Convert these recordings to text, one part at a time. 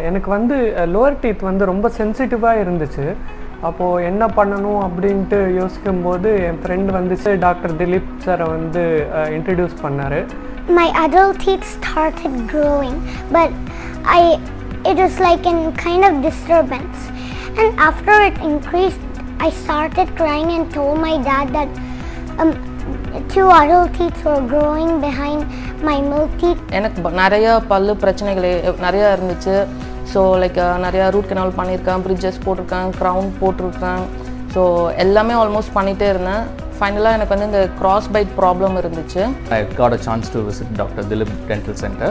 எனக்கு வந்து lower teeth வந்து ரொம்ப சென்சிட்டிவாக இருந்துச்சு. அப்போது என்ன பண்ணணும் அப்படின்ட்டு யோசிக்கும்போது என் ஃப்ரெண்ட் வந்துச்சு டாக்டர் திலீப் சாரை வந்து இன்ட்ரடியூஸ் பண்ணார். My adult teeth started growing, but it was like a kind of disturbance. And after it increased, I started crying and told my dad that 2 adult teeth were growing behind my milk teeth. எனக்கு நிறைய பல்லு பிரச்சனைகள் நிறையா இருந்துச்சு. So like நிறையா root canal பண்ணியிருக்கேன், bridges போட்டிருக்கேன், crown போட்டிருக்கேன். ஸோ எல்லாமே ஆல்மோஸ்ட் பண்ணிகிட்டே இருந்தேன். ஃபைனலாக எனக்கு வந்து இந்த கிராஸ் பைட் ப்ராப்ளம் இருந்துச்சு. I got a chance to visit Dr Dilip Dental Center.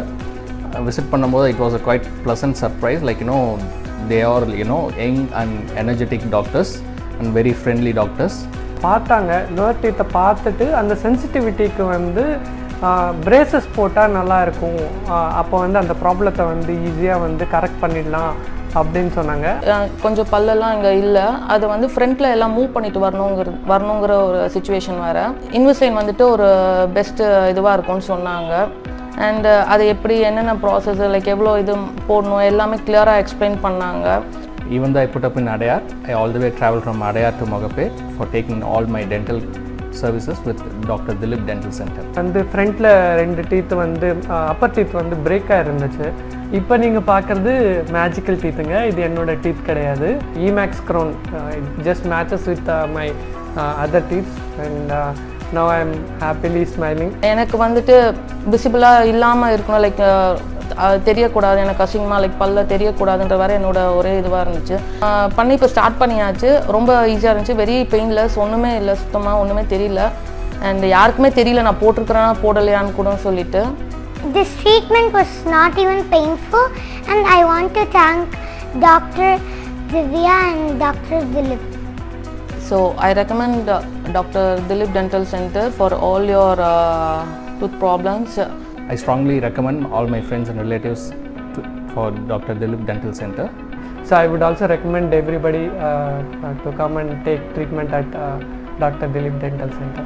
Visit பண்ணும்போது it was a quite pleasant surprise, like they are young and energetic doctors and very friendly doctors. பார்த்தாங்க lower டீத்தை பார்த்துட்டு அந்த சென்சிட்டிவிட்டிக்கு வந்து braces போட்டால் நல்லாயிருக்கும், அப்போ வந்து அந்த ப்ராப்ளத்தை வந்து ஈஸியாக வந்து கரெக்ட் பண்ணிடலாம் அப்படின்னு சொன்னாங்க. கொஞ்சம் பல்லெல்லாம் இங்கே இல்லை, அது வந்து ஃப்ரண்ட்டில் எல்லாம் மூவ் பண்ணிட்டு வரணுங்கிற ஒரு சுச்சுவேஷன் வேறு. இன்விசைன் வந்துட்டு ஒரு பெஸ்ட்டு இதுவாக இருக்கும்னு சொன்னாங்க. அண்ட் அது எப்படி என்னென்ன ப்ராசஸ் லைக் எவ்வளோ இது போடணும் எல்லாமே கிளியராக எக்ஸ்பிளைன் பண்ணாங்க. Even though I put up in Adayar, I all the way traveled from Adayar to Mogape for taking all my dental services with Dr Dilip Dental Center. வந்து ஃப்ரண்ட்டில் 2 டீத்து வந்து Appar teeth வந்து பிரேக்காக இருந்துச்சு. இப்போ நீங்கள் பார்க்குறது மேஜிக்கல் டீத்துங்க, இது என்னோட டீத் கிடையாது. IMAX crown just matches with my other teeth and now I am happily smiling. எனக்கு வந்துட்டு விசிபிளாக இல்லாமல் இருக்கணும், லைக் தெரியக்கூடாது, எனக்கு அசிங்கமாக லைக் பல்ல தெரியக்கூடாதுன்ற வரை என்னோட ஒரே இதுவாக இருந்துச்சு. பண்ணி இப்போ ஸ்டார்ட் பண்ணியாச்சு, ரொம்ப ஈஸியாக இருந்துச்சு, வெரி பெயின்லெஸ், ஒன்றுமே இல்லை, சுத்தமாக ஒன்றுமே தெரியல. அண்ட் யாருக்குமே தெரியல நான் போட்டிருக்கிறேன்னா போடலையான்னு கூட சொல்லிட்டு. This treatment was not even painful, and I want to thank Dr. Divya and Dr. Dilip. So I recommend Dr. Dilip Dental Center for all your tooth problems. I strongly recommend all my friends and relatives for Dr Dilip Dental Center. So I would also recommend everybody to come and take treatment at Dr Dilip Dental Center.